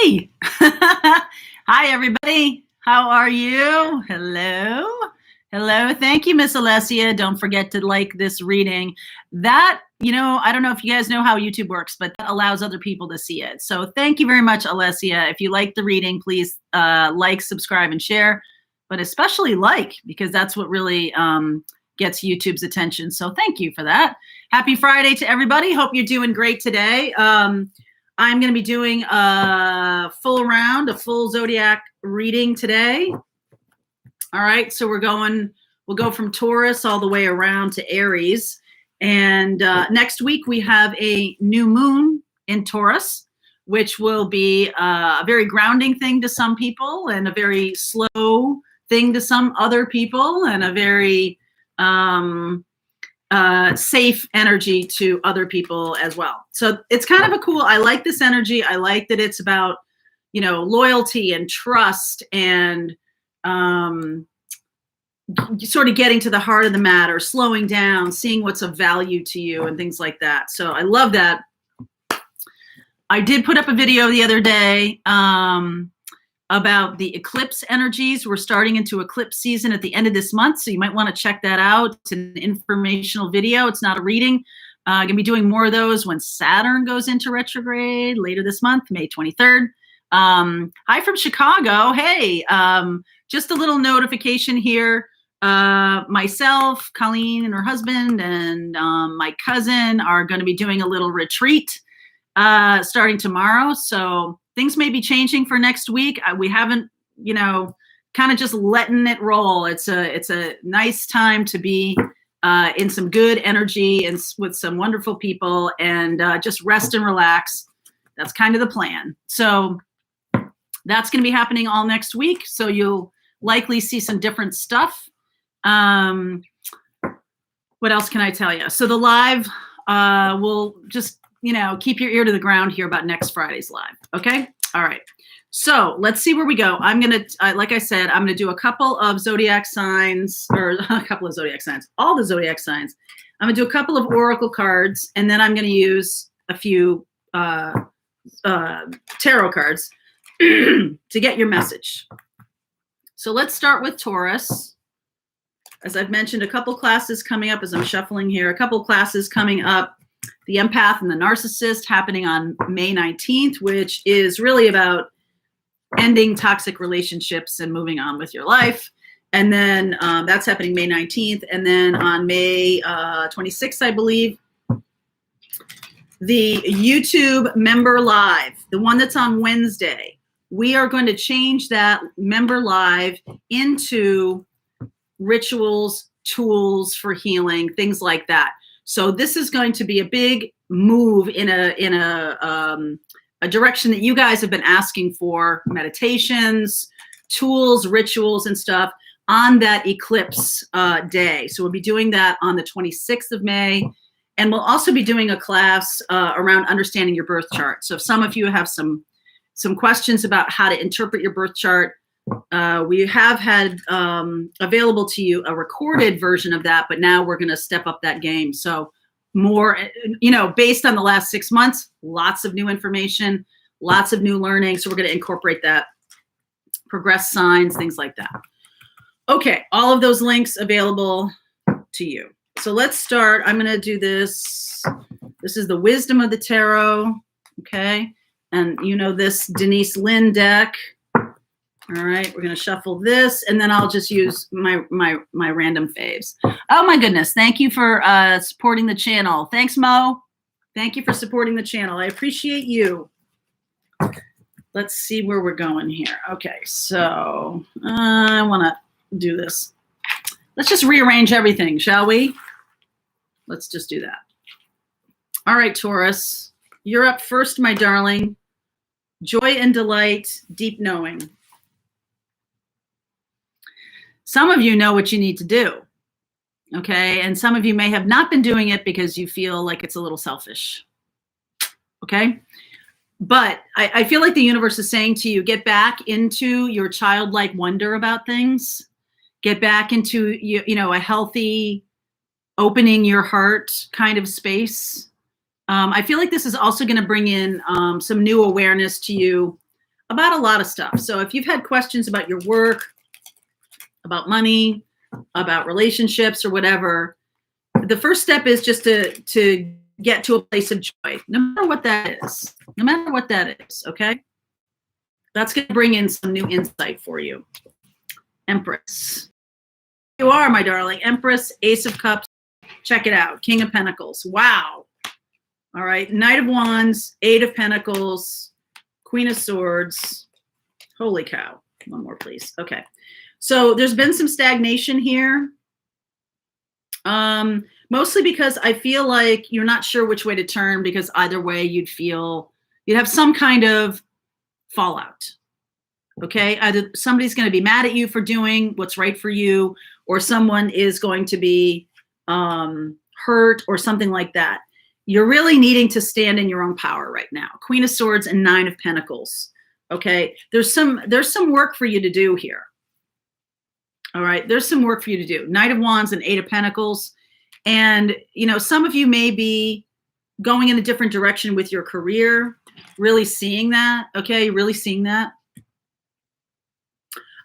Hey! Hi, everybody. How are you? Hello. Hello. Thank you, Miss Alessia. Don't forget to like this reading. That, I don't know if you guys know how YouTube works, but that allows other people to see it. So thank you very much, Alessia. If you like the reading, please like, subscribe, and share, but especially like, because that's what really gets YouTube's attention. So thank you for that. Happy Friday to everybody. Hope you're doing great today. I'm going to be doing a full zodiac reading today. All right, so we'll go from Taurus all the way around to Aries. And next week we have a new moon in Taurus, which will be a very grounding thing to some people and a very slow thing to some other people and a very safe energy to other people as well. So it's kind of I like this energy. I like that it's about, loyalty and trust and sort of getting to the heart of the matter, slowing down, seeing what's of value to you and things like that. So I love that. I did put up a video the other day about the eclipse energies. We're starting into eclipse season at the end of this month, so you might want to check that out. It's an informational video. It's not a reading. Going to be doing more of those when Saturn goes into retrograde later this month, May 23rd. Hi from Chicago. Hey, just a little notification here. Myself, Colleen and her husband, and my cousin are going to be doing a little retreat starting tomorrow. So things may be changing for next week. We haven't, kind of just letting it roll. It's a nice time to be in some good energy and with some wonderful people and just rest and relax. That's kind of the plan. So that's going to be happening all next week. So you'll likely see some different stuff. What else can I tell you? So the live will just, keep your ear to the ground here about next Friday's live. Okay. All right. So let's see where we go. I'm going to, like I said, I'm going to do a couple of zodiac signs all the zodiac signs. I'm going to do a couple of oracle cards, and then I'm going to use a few tarot cards to get your message. So let's start with Taurus. As I've mentioned, a couple classes coming up as I'm shuffling here, a couple classes coming up. The Empath and the Narcissist happening on May 19th, which is really about ending toxic relationships and moving on with your life. And then that's happening May 19th. And then on May 26th, I believe, the YouTube Member Live, the one that's on Wednesday, we are going to change that Member Live into rituals, tools for healing, things like that. So this is going to be a big move in a direction that you guys have been asking for: meditations, tools, rituals, and stuff on that eclipse day. So we'll be doing that on the 26th of May. And we'll also be doing a class around understanding your birth chart. So if some of you have some questions about how to interpret your birth chart, we have had available to you a recorded version of that, but now we're going to step up that game. So more, based on the last 6 months, lots of new information, lots of new learning. So we're going to incorporate that, progress signs, things like that. Okay, all of those links available to you. So let's start. I'm going to do this. This is the Wisdom of the Tarot. Okay. And this Denise Lynn deck. All right, we're going to shuffle this, and then I'll just use my random faves. Oh, my goodness. Thank you for supporting the channel. Thanks, Mo. Thank you for supporting the channel. I appreciate you. Let's see where we're going here. Okay, so I want to do this. Let's just rearrange everything, shall we? Let's just do that. All right, Taurus, you're up first, my darling. Joy and delight, deep knowing. Some of you know what you need to do, okay? And some of you may have not been doing it because you feel like it's a little selfish, okay? But I feel like the universe is saying to you, get back into your childlike wonder about things. Get back into, a healthy, opening your heart kind of space. I feel like this is also going to bring in some new awareness to you about a lot of stuff. So if you've had questions about your work, about money, about relationships or whatever, the first step is just to get to a place of joy, no matter what that is. No matter what that is, okay? That's going to bring in some new insight for you. Empress. You are, my darling. Empress, Ace of Cups. Check it out. King of Pentacles. Wow. All right. Knight of Wands, Eight of Pentacles, Queen of Swords. Holy cow. One more, please. Okay. So there's been some stagnation here. Mostly because I feel like you're not sure which way to turn, because either way you'd have some kind of fallout. Okay. Either somebody's going to be mad at you for doing what's right for you, or someone is going to be hurt or something like that. You're really needing to stand in your own power right now. Queen of Swords and Nine of Pentacles. Okay. There's some work for you to do here. All right. There's some work for you to do. Knight of Wands and Eight of Pentacles. And, some of you may be going in a different direction with your career, really seeing that. Okay. Really seeing that.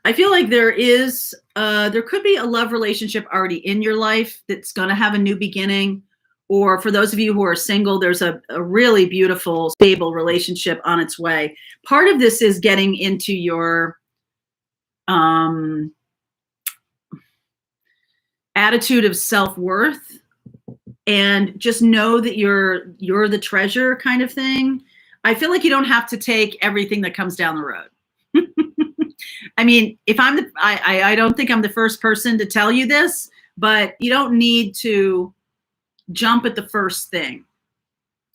I feel like there could be a love relationship already in your life that's going to have a new beginning. Or for those of you who are single, there's a really beautiful, stable relationship on its way. Part of this is getting into your attitude of self-worth, and just know that you're the treasure kind of thing. I feel like you don't have to take everything that comes down the road. I mean, I don't think I'm the first person to tell you this, but you don't need to jump at the first thing.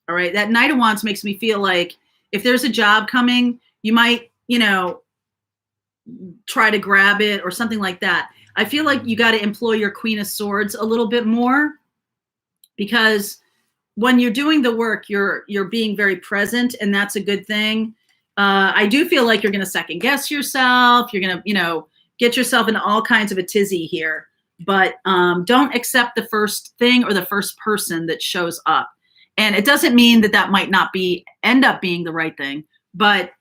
All right. That Knight of Wands makes me feel like if there's a job coming, you might, try to grab it or something like that. I feel like you got to employ your Queen of Swords a little bit more, because when you're doing the work, you're being very present, and that's a good thing. I do feel like you're going to second guess yourself. You're going to, get yourself in all kinds of a tizzy here, but don't accept the first thing or the first person that shows up. And it doesn't mean that might not end up being the right thing, but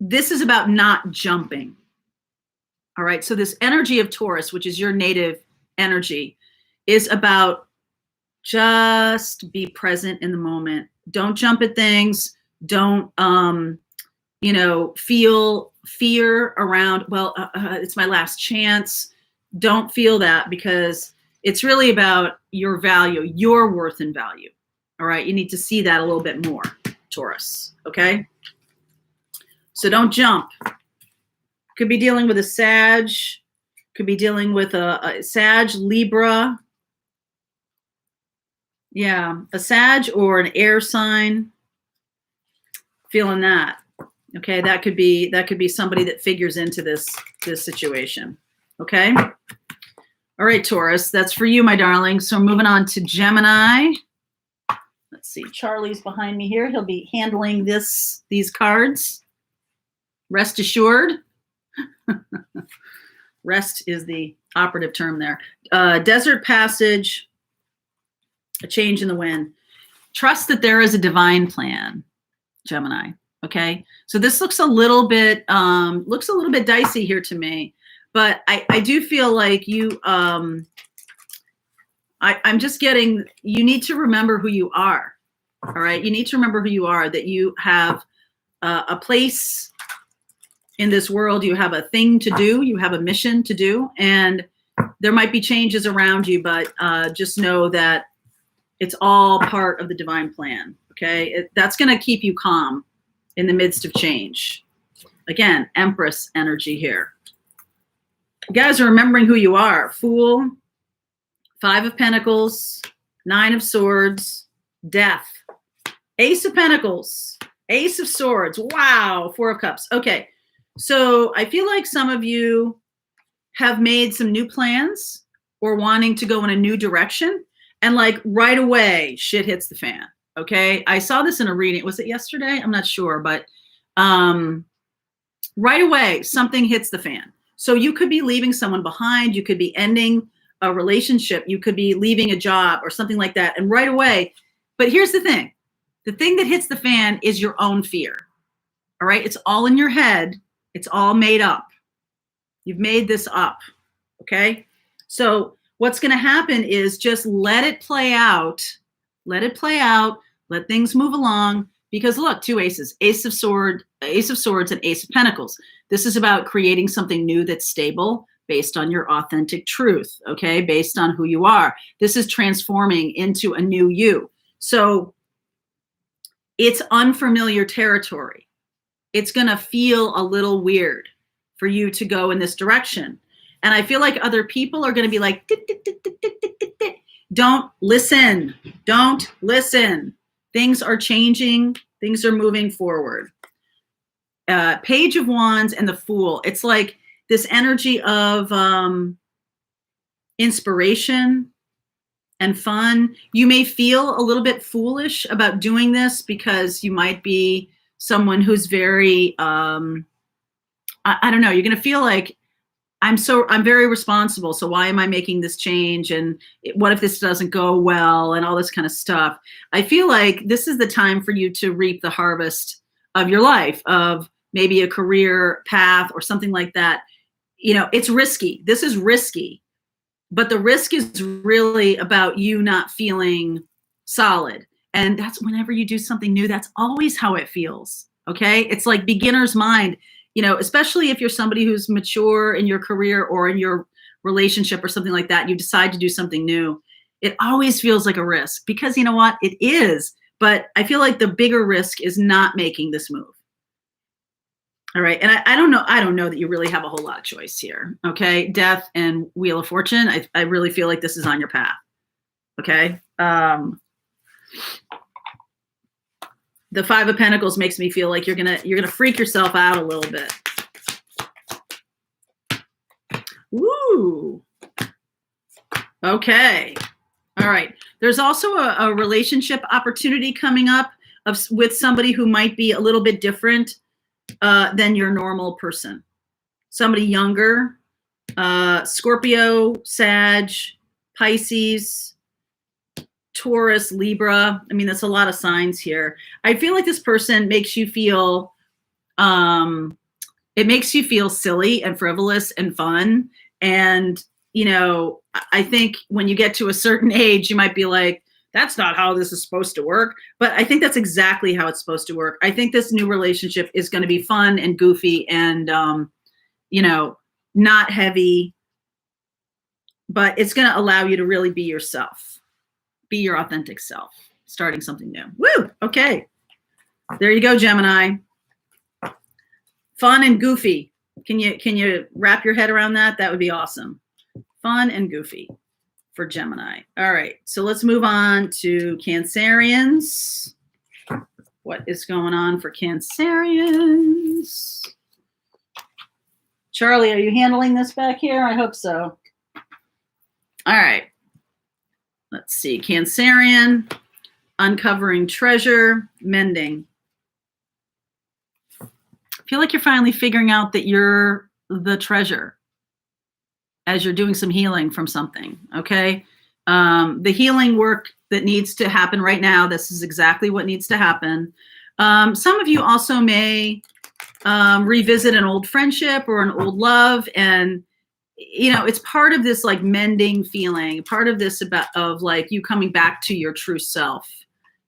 this is about not jumping. All right. So this energy of Taurus, which is your native energy, is about just be present in the moment. Don't jump at things. Don't, feel fear around, it's my last chance. Don't feel that, because it's really about your value, your worth and value. All right. You need to see that a little bit more, Taurus. Okay. So don't jump. Could be dealing with a Sag, could be dealing with a Sag, Libra. Yeah, a Sag or an air sign. Feeling that. Okay, that could be somebody that figures into this situation. Okay. All right, Taurus, that's for you, my darling. So moving on to Gemini. Let's see, Charlie's behind me here. He'll be handling these cards. Rest assured. Rest is the operative term there. Desert passage, a change in the wind. Trust that there is a divine plan, Gemini. Okay, so this looks a little bit dicey here to me, but I do feel like you. I'm just getting. You need to remember who you are. All right, you need to remember who you are. That you have a place in this world. You have a thing to do. You have a mission to do, and there might be changes around you, but just know that it's all part of the divine plan. Okay, that's going to keep you calm in the midst of change. Again, Empress energy here. You guys are remembering who you are. Fool, Five of Pentacles, Nine of Swords, Death, Ace of Pentacles, Ace of Swords. Wow, Four of Cups. Okay, so I feel like some of you have made some new plans or wanting to go in a new direction, and like right away, shit hits the fan. Okay, I saw this in a reading. Was it yesterday? I'm not sure, but right away, something hits the fan. So you could be leaving someone behind. You could be ending a relationship. You could be leaving a job or something like that. And right away, but here's the thing that hits the fan is your own fear. All right. It's all in your head. It's all made up. You've made this up. Okay. So what's going to happen is just let it play out. Let it play out. Let things move along. Because look, two aces, Ace of Swords, and Ace of Pentacles. This is about creating something new that's stable based on your authentic truth, okay? Based on who you are. This is transforming into a new you. So it's unfamiliar territory. It's going to feel a little weird for you to go in this direction. And I feel like other people are going to be like, don't listen. Don't listen. Things are changing. Things are moving forward. Page of Wands and the Fool. It's like this energy of inspiration and fun. You may feel a little bit foolish about doing this because you might be someone who's very, I don't know, you're going to feel like, I'm very responsible. So why am I making this change? And what if this doesn't go well and all this kind of stuff? I feel like this is the time for you to reap the harvest of your life, of maybe a career path or something like that. You know, it's risky. This is risky, but the risk is really about you not feeling solid. And that's whenever you do something new, that's always how it feels. Okay. It's like beginner's mind. You know, especially if you're somebody who's mature in your career or in your relationship or something like that, you decide to do something new. It always feels like a risk because you know what? It is. But I feel like the bigger risk is not making this move. All right. And I don't know. I don't know that you really have a whole lot of choice here. Okay. Death and Wheel of Fortune. I really feel like this is on your path. Okay. The Five of Pentacles makes me feel like you're gonna freak yourself out a little bit. Woo. Okay. All right. There's also a relationship opportunity coming up with somebody who might be a little bit different than your normal person. Somebody younger, Scorpio, Sag, Pisces, Taurus, Libra. I mean, that's a lot of signs here. I feel like this person makes you feel, it makes you feel silly and frivolous and fun. And, you know, I think when you get to a certain age, you might be like, that's not how this is supposed to work. But I think that's exactly how it's supposed to work. I think this new relationship is going to be fun and goofy and, you know, not heavy, but it's going to allow you to really be yourself. Be your authentic self, starting something new. Woo! Okay. There you go, Gemini. Fun and goofy. Can you wrap your head around that? That would be awesome. Fun and goofy for Gemini. All right. So let's move on to Cancerians. What is going on for Cancerians? Charlie, are you handling this back here? I hope so. All right. Let's see, Cancerian, uncovering treasure, mending. I feel like you're finally figuring out that you're the treasure as you're doing some healing from something, okay? The healing work that needs to happen right now, this is exactly what needs to happen. Some of you also may revisit an old friendship or an old love, and you know, it's part of this like mending feeling, part of this of like you coming back to your true self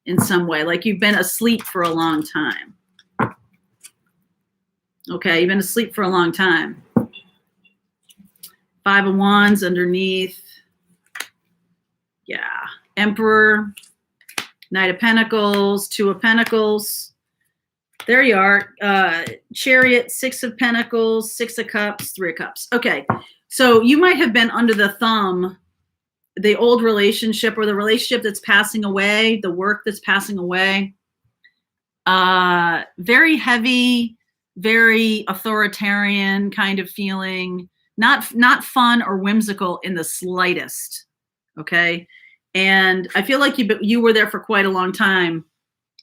in some way, like you've been asleep for a long time. Okay, you've been asleep for a long time. Five of Wands underneath. Yeah, Emperor, Knight of Pentacles, Two of Pentacles. There you are. Chariot, Six of Pentacles, Six of Cups, Three of Cups. Okay. So you might have been under the thumb, the old relationship or the relationship that's passing away, the work that's passing away. Very heavy, very authoritarian kind of feeling, not fun or whimsical in the slightest. Okay. And I feel like you were there for quite a long time.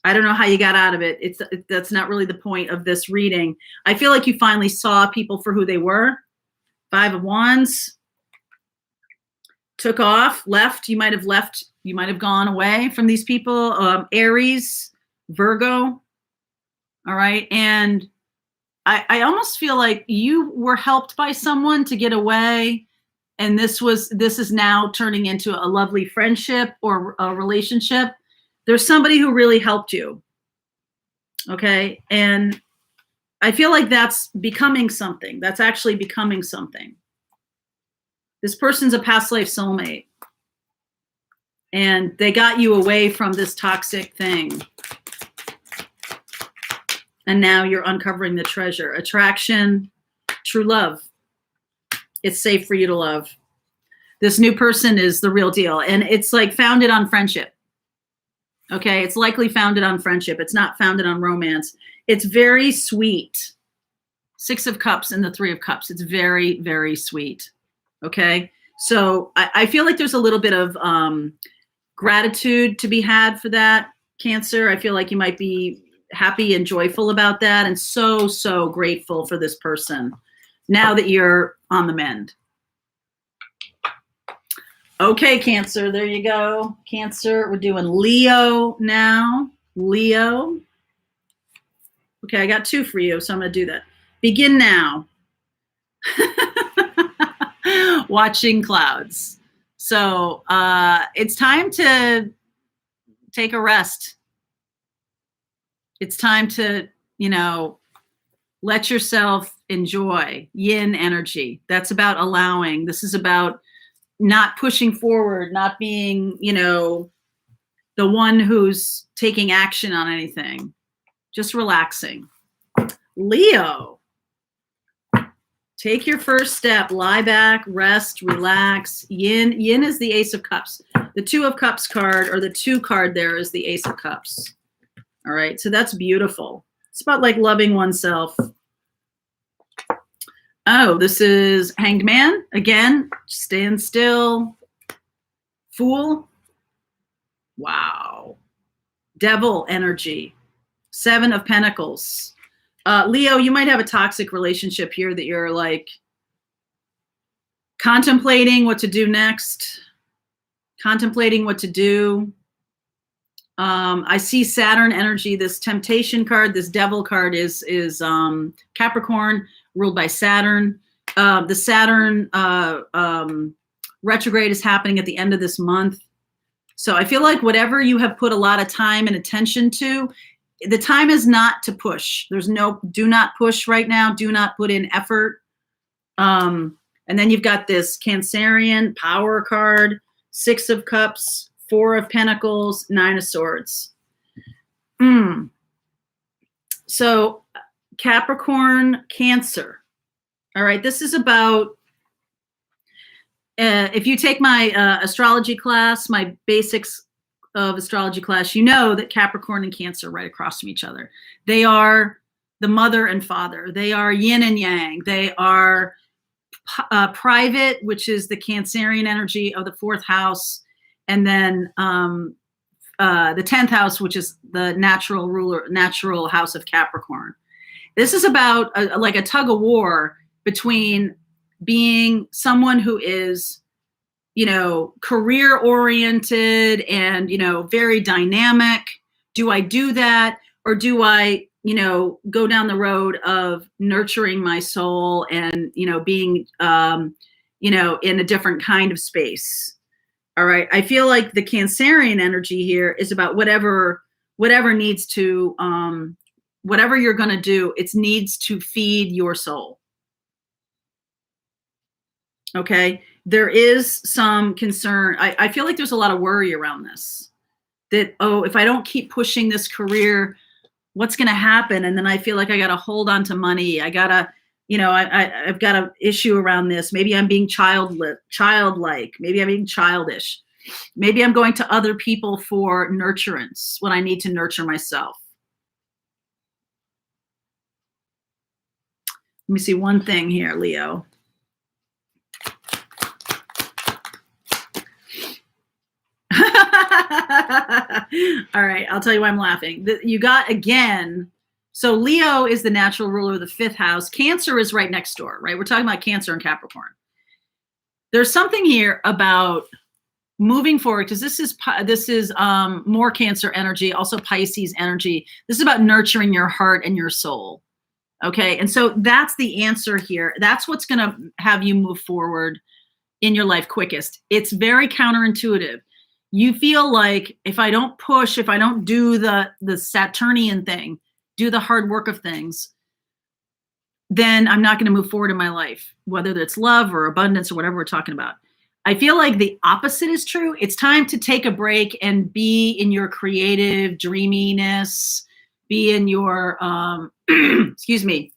I don't know how you got out of it. That's not really the point of this reading. I feel like you finally saw people for who they were. Five of Wands, took off, left. You might have gone away from these people. Aries, Virgo. All right. And I almost feel like you were helped by someone to get away. And this is now turning into a lovely friendship or a relationship. There's somebody who really helped you. Okay. And I feel like that's becoming something. That's actually becoming something. This person's a past life soulmate. And they got you away from this toxic thing. And now you're uncovering the treasure. Attraction, true love. It's safe for you to love. This new person is the real deal. And it's like founded on friendship. Okay, it's likely founded on friendship. It's not founded on romance. It's very sweet. 6 of Cups and the 3 of Cups. It's very, very sweet. Okay, so I feel like there's a little bit of gratitude to be had for that, Cancer. I feel like you might be happy and joyful about that, and so, so grateful for this person now that you're on the mend. Okay, Cancer, there you go. Cancer, we're doing Leo now. Leo. Okay, I got 2 for you, so I'm going to do that. Begin now. Watching clouds. So it's time to take a rest. It's time to, let yourself enjoy yin energy. That's about allowing. This is about not pushing forward, not being, the one who's taking action on anything, just relaxing. Leo, take your first step, lie back, rest, relax. Yin is the Ace of Cups. The 2 of Cups card, or the 2 card there, is the Ace of Cups. All right, so that's beautiful. It's about like loving oneself. Oh, this is Hanged Man. Again, stand still. Fool. Wow. Devil energy. 7 of Pentacles. Leo, you might have a toxic relationship here that you're like contemplating what to do next. Contemplating what to do. I see Saturn energy. This Temptation card, this Devil card is Capricorn, ruled by Saturn. The Saturn retrograde is happening at the end of this month. So I feel like whatever you have put a lot of time and attention to, the time is not to push. Do not push right now. Do not put in effort. And then you've got this Cancerian power card, 6 of Cups, 4 of Pentacles, 9 of Swords. So Capricorn, Cancer. All right, this is about, if you take my astrology class, my basics of astrology class, you know that Capricorn and Cancer are right across from each other. They are the mother and father. They are yin and yang. They are private, which is the Cancerian energy of the 4th house. And then the 10th house, which is the natural house of Capricorn. This is about like a tug of war between being someone who is, career oriented and, very dynamic. Do I do that? Or do I, go down the road of nurturing my soul and, being, in a different kind of space? All right. I feel like the Cancerian energy here is about whatever needs to, whatever you're going to do, it needs to feed your soul. Okay. There is some concern. I feel like there's a lot of worry around this, that, if I don't keep pushing this career, what's going to happen? And then I feel like I got to hold on to money. I got to, I've got an issue around this. Maybe I'm being childlike. Maybe I'm being childish. Maybe I'm going to other people for nurturance when I need to nurture myself. Let me see one thing here, Leo. All right, I'll tell you why I'm laughing. You got, again, so Leo is the natural ruler of the 5th house. Cancer is right next door, right? We're talking about Cancer and Capricorn. There's something here about moving forward, because this is more Cancer energy, also Pisces energy. This is about nurturing your heart and your soul. Okay. And so that's the answer here. That's what's going to have you move forward in your life quickest. It's very counterintuitive. You feel like if I don't push, if I don't do the Saturnian thing, do the hard work of things, then I'm not going to move forward in my life, whether it's love or abundance or whatever we're talking about. I feel like the opposite is true. It's time to take a break and be in your creative dreaminess, be in your, excuse me,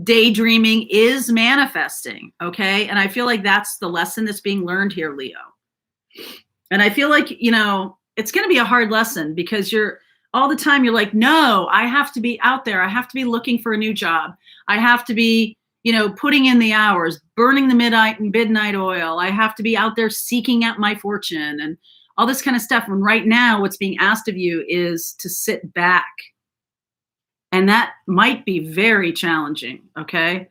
daydreaming is manifesting. Okay. And I feel like that's the lesson that's being learned here, Leo. And I feel like, you know, it's going to be a hard lesson because you're all the time, you're like, no, I have to be out there. I have to be looking for a new job. I have to be, you know, putting in the hours, burning the midnight oil. I have to be out there seeking out my fortune and all this kind of stuff. And right now, what's being asked of you is to sit back. And that might be very challenging. Okay.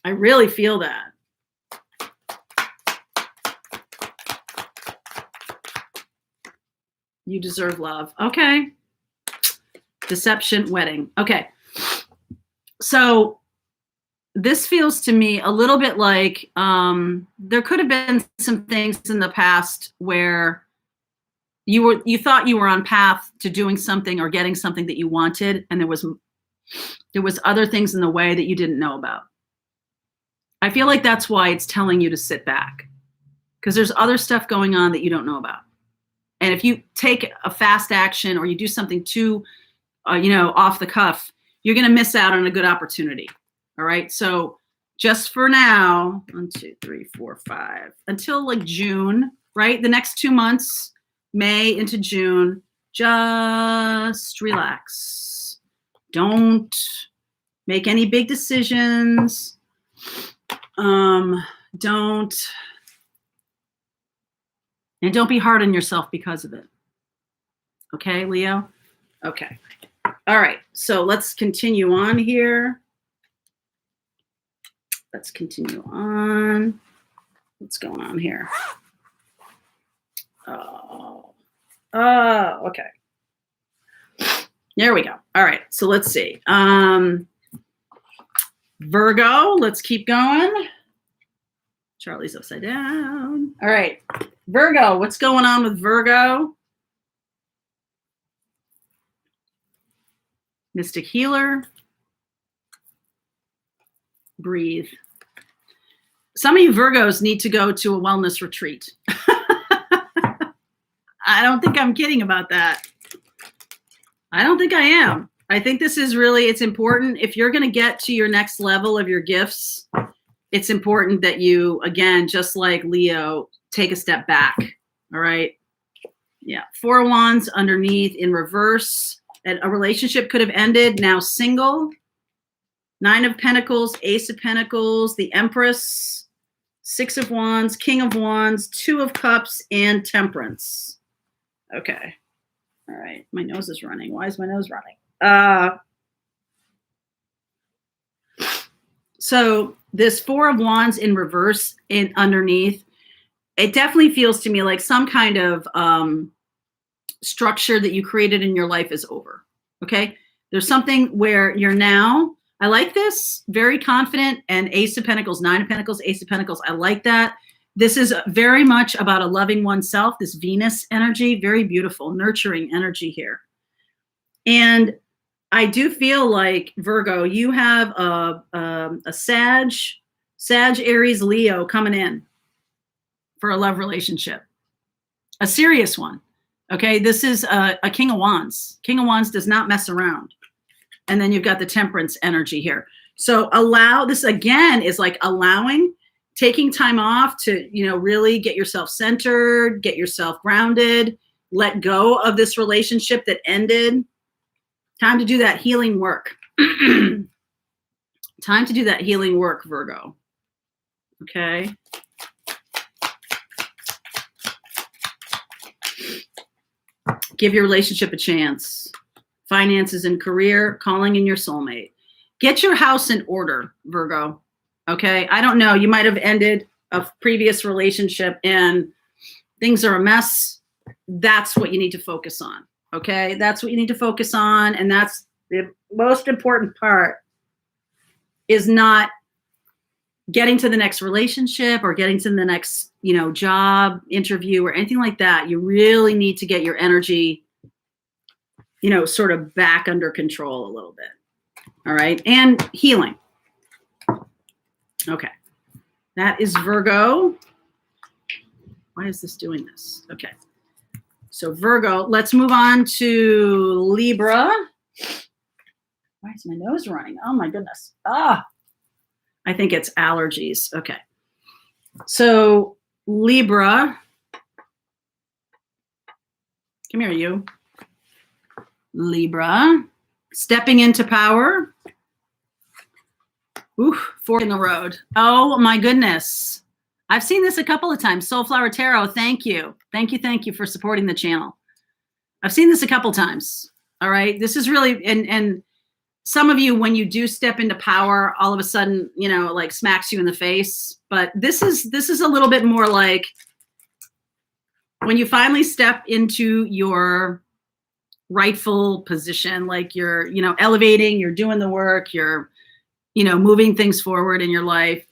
I really feel that. You deserve love. Okay. Deception, wedding. Okay. So this feels to me a little bit like there could have been some things in the past where you thought you were on path to doing something or getting something that you wanted, and there was other things in the way that you didn't know about. I feel like that's why it's telling you to sit back, because there's other stuff going on that you don't know about. And if you take a fast action or you do something too, off the cuff, you're going to miss out on a good opportunity. All right. So just for now, 1, 2, 3, 4, 5, until like June, right? The next 2 months, May into June, just relax. Don't make any big decisions. Don't be hard on yourself because of it. Okay, Leo? Okay. All right. So let's continue on here. Let's continue on. What's going on here? Oh, okay. There we go. All right. So let's see. Virgo, let's keep going. Charlie's upside down. All right. Virgo, what's going on with Virgo? Mystic healer. Breathe. Some of you Virgos need to go to a wellness retreat. I don't think I'm kidding about that. I don't think I am. I think this is really, it's important. If you're going to get to your next level of your gifts, it's important that you, again, just like Leo, take a step back. All right. Yeah. 4 of Wands underneath in reverse. And a relationship could have ended. Now single. 9 of Pentacles, Ace of Pentacles, the Empress, 6 of Wands, King of Wands, 2 of Cups, and Temperance. Okay. All right. My nose is running. Why is my nose running? So this 4 of Wands in reverse in underneath, it definitely feels to me like some kind of structure that you created in your life is over. Okay. There's something where you're now, I like this, very confident, and Ace of Pentacles, 9 of Pentacles, Ace of Pentacles. I like that. This is very much about a loving oneself, this Venus energy, very beautiful, nurturing energy here. And I do feel like, Virgo, you have a Sag, Aries, Leo coming in for a love relationship, a serious one. Okay, this is a King of Wands. King of Wands does not mess around. And then you've got the Temperance energy here. So allow, this again is like allowing, taking time off to, really get yourself centered, get yourself grounded, let go of this relationship that ended. Time to do that healing work. Time to do that healing work, Virgo. Okay. Give your relationship a chance. Finances and career, calling in your soulmate. Get your house in order, Virgo. Okay. I don't know. You might have ended a previous relationship and things are a mess, that's what you need to focus on. Okay, that's what you need to focus on, and that's the most important part, is not getting to the next relationship or getting to the next, job interview or anything like that. You really need to get your energy, sort of back under control a little bit. All right, and healing. Okay, that is Virgo. Why is this doing this? Okay. So Virgo, let's move on to Libra. Why is my nose running? Oh my goodness. I think it's allergies. Okay. So Libra, come here, you. Libra, stepping into power. Ooh, fork in the road. Oh my goodness. I've seen this a couple of times. Soulflower Tarot, thank you. Thank you for supporting the channel. I've seen this a couple times. All right. This is really, and some of you, when you do step into power, all of a sudden, like smacks you in the face. But this is a little bit more like when you finally step into your rightful position, like you're, elevating, you're doing the work, you're, moving things forward in your life.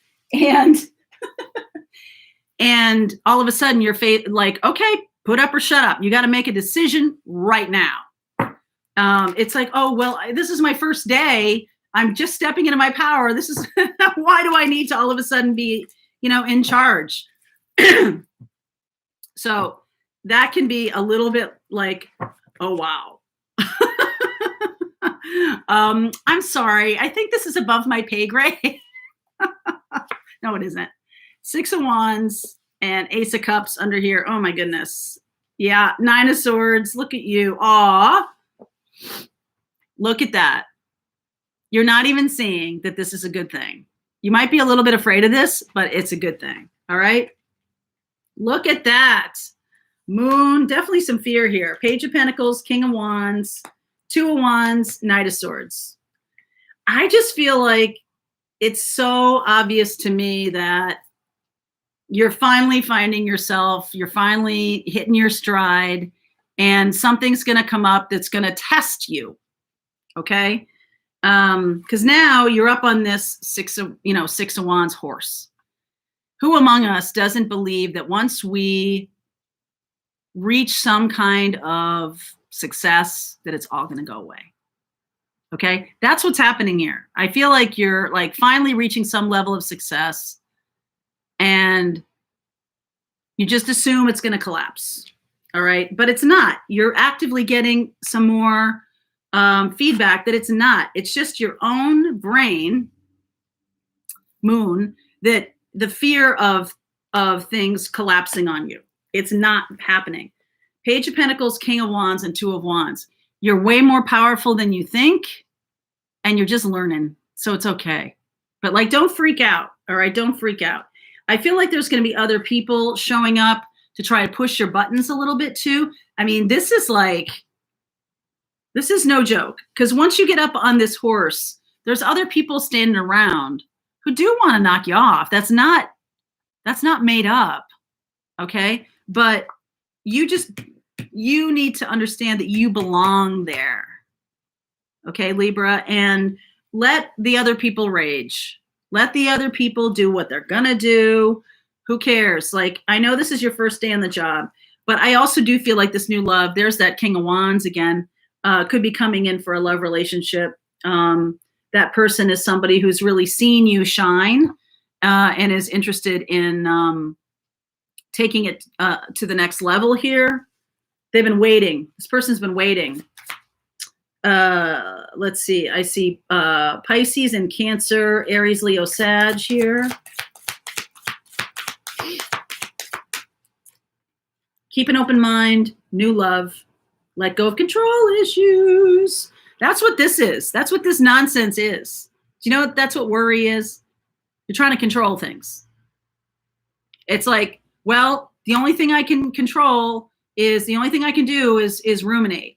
And all of a sudden your faith, like, okay, put up or shut up. You got to make a decision right now. It's like, oh, well, this is my first day. I'm just stepping into my power. This is why do I need to all of a sudden be, in charge? So that can be a little bit like, oh, wow. I'm sorry. I think this is above my pay grade. No, it isn't. 6 of Wands and Ace of Cups under here. Oh my goodness. Yeah. 9 of Swords. Look at you. Aw. Look at that. You're not even seeing that this is a good thing. You might be a little bit afraid of this, but it's a good thing. All right. Look at that. Moon. Definitely some fear here. Page of Pentacles, King of Wands, 2 of Wands, Knight of Swords. I just feel like it's so obvious to me that you're finally finding yourself, you're finally hitting your stride, and something's going to come up that's going to test you. Okay. Because now you're up on this 6 of Wands horse. Who among us doesn't believe that once we reach some kind of success, that it's all going to go away? Okay. That's what's happening here. I feel like you're like finally reaching some level of success and you just assume it's going to collapse. All right. But it's not. You're actively getting some more feedback that it's not. It's just your own brain, Moon, that the fear of things collapsing on you. It's not happening. Page of Pentacles, King of Wands, and 2 of Wands. You're way more powerful than you think, and you're just learning. So it's okay. But like, don't freak out. All right. Don't freak out. I feel like there's going to be other people showing up to try to push your buttons a little bit too. I mean, this is no joke, because once you get up on this horse, there's other people standing around who do want to knock you off. That's not made up. Okay. But you need to understand that you belong there. Okay, Libra, and let the other people rage. Let the other people do what they're going to do. Who cares? Like, I know this is your first day on the job, but I also do feel like this new love, there's that King of Wands again, could be coming in for a love relationship. That person is somebody who's really seen you shine and is interested in taking it to the next level here. They've been waiting. This person's been waiting. Let's see. I see Pisces and Cancer, Aries, Leo, Sag here. Keep an open mind, new love, let go of control issues. That's what this is. That's what this nonsense is. Do you know that's what worry is? You're trying to control things. It's like, well, the only thing I can control is the only thing I can do is ruminate.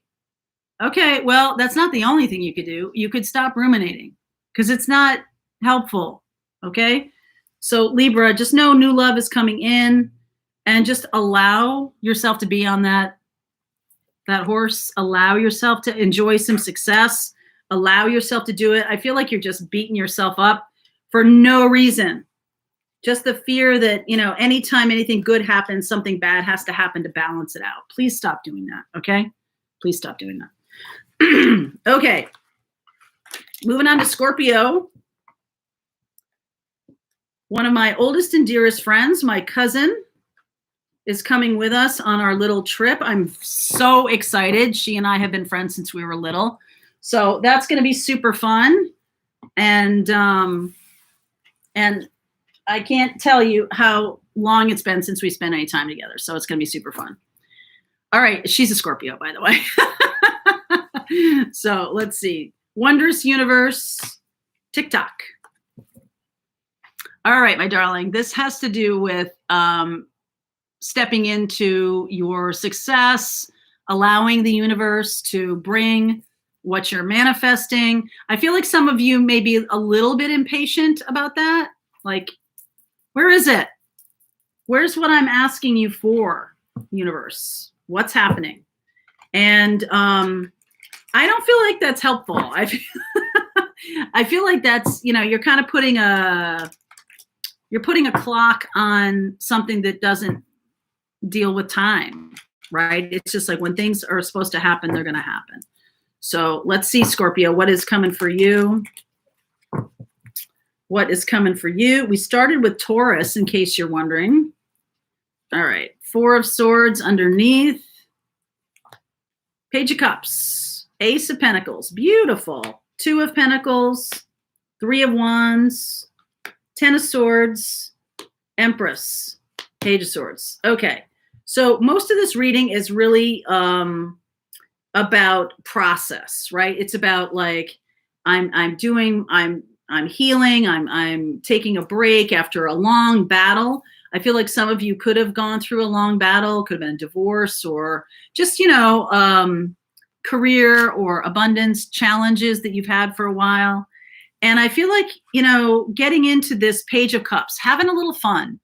Okay, well, that's not the only thing you could do. You could stop ruminating because it's not helpful. Okay, So Libra, just know new love is coming in, and just allow yourself to be on that horse. Allow yourself to enjoy some success. Allow yourself to do it. I feel like you're just beating yourself up for no reason. Just the fear that, anytime anything good happens, something bad has to happen to balance it out. Please stop doing that, okay? Please stop doing that. Okay. Moving on to Scorpio. One of my oldest and dearest friends, my cousin, is coming with us on our little trip. I'm so excited. She and I have been friends since we were little. So that's going to be super fun. And I can't tell you how long it's been since we spent any time together. So it's going to be super fun. All right. She's a Scorpio, by the way. So let's see. Wondrous Universe, TikTok. All right, my darling. This has to do with stepping into your success, allowing the universe to bring what you're manifesting. I feel like some of you may be a little bit impatient about that. Like, where is it? Where's what I'm asking you for, universe? What's happening? And I don't feel like that's helpful. I feel like that's, you're kind of putting a clock on something that doesn't deal with time, right? It's just like when things are supposed to happen, they're going to happen. So let's see, Scorpio, what is coming for you? What is coming for you? We started with Taurus, in case you're wondering. All right. 4 of Swords underneath. Page of Cups. Ace of Pentacles. Beautiful. 2 of Pentacles. 3 of Wands. 10 of Swords. Empress. Page of Swords. Okay. So most of this reading is really about process, right? It's about like, I'm healing. I'm taking a break after a long battle. I feel like some of you could have gone through a long battle, could have been a divorce or just, career or abundance challenges that you've had for a while. And I feel like, getting into this Page of Cups, having a little fun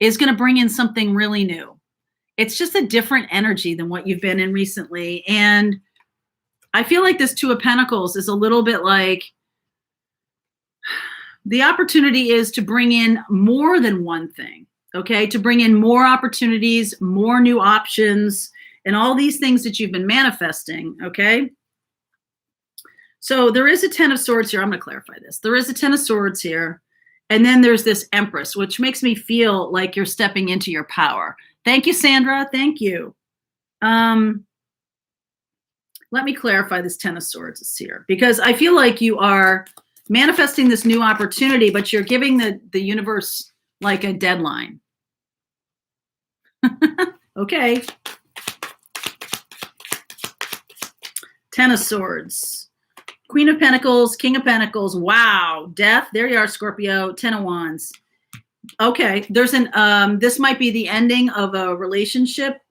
is going to bring in something really new. It's just a different energy than what you've been in recently. And I feel like this 2 of Pentacles is a little bit like, the opportunity is to bring in more than one thing, okay? To bring in more opportunities, more new options, and all these things that you've been manifesting, okay? So there is a 10 of Swords here. I'm going to clarify this. There is a 10 of Swords here. And then there's this Empress, which makes me feel like you're stepping into your power. Thank you, Sandra. Thank you. Let me clarify this 10 of Swords is here, because I feel like you are manifesting this new opportunity, but you're giving the universe like a deadline. Okay. 10 of Swords. Queen of Pentacles, King of Pentacles. Wow. Death. There you are, Scorpio. 10 of Wands. Okay. There's this might be the ending of a relationship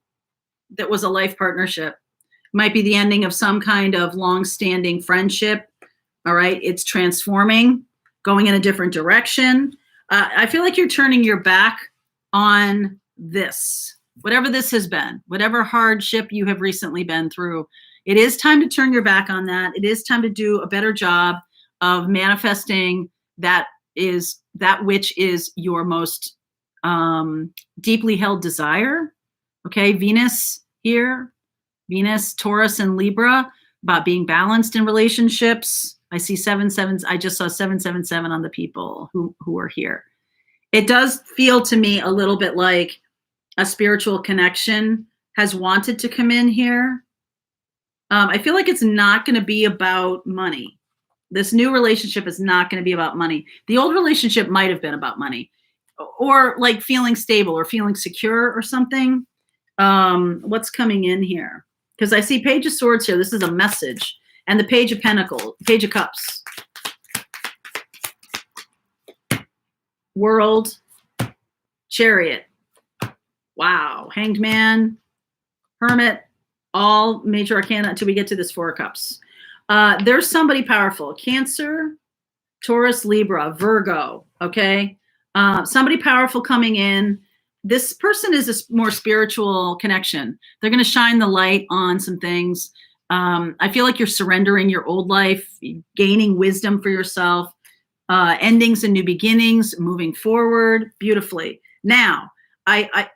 that was a life partnership. Might be the ending of some kind of long-standing friendship. All right. It's transforming, going in a different direction. I feel like you're turning your back on this, whatever this has been, whatever hardship you have recently been through. It is time to turn your back on that. It is time to do a better job of manifesting that which is your most deeply held desire. Okay. Venus here, Venus, Taurus, and Libra, about being balanced in relationships. I see 7/7s. I just saw 777 on the people who are here. It does feel to me a little bit like a spiritual connection has wanted to come in here. I feel like it's not going to be about money. This new relationship is not going to be about money. The old relationship might have been about money, or like feeling stable or feeling secure or something. What's coming in here? Because I see Page of Swords here. This is a message. And the Page of Pentacles, Page of Cups. World. Chariot. Wow. Hanged Man. Hermit. All major arcana until we get to this 4 of Cups. There's somebody powerful. Cancer, Taurus, Libra, Virgo. Okay. Somebody powerful coming in. This person is a more spiritual connection. They're going to shine the light on some things. I feel like you're surrendering your old life, gaining wisdom for yourself, endings and new beginnings, moving forward beautifully. Now,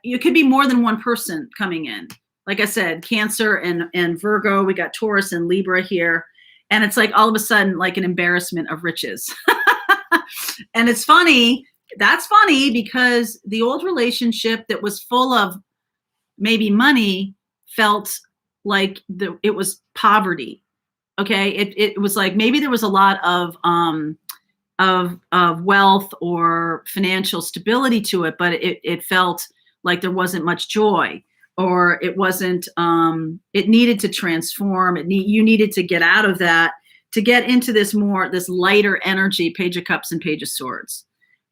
you could be more than one person coming in. Like I said, Cancer and Virgo, we got Taurus and Libra here. And it's like all of a sudden like an embarrassment of riches. And it's funny. That's funny because the old relationship that was full of maybe money felt like it was poverty. Okay. It was like maybe there was a lot of wealth or financial stability to it, but it felt like there wasn't much joy, or it wasn't, it needed to transform. You needed to get out of that to get into this lighter energy, Page of Cups and Page of Swords.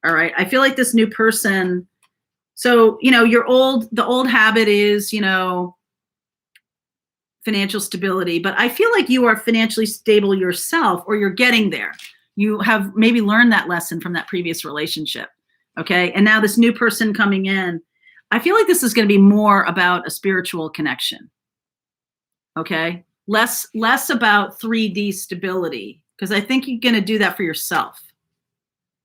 All right. I feel like this new person. So, the old habit is, financial stability, but I feel like you are financially stable yourself, or you're getting there. You have maybe learned that lesson from that previous relationship. Okay. And now this new person coming in, I feel like this is going to be more about a spiritual connection. Okay. Less about 3D stability, because I think you're going to do that for yourself.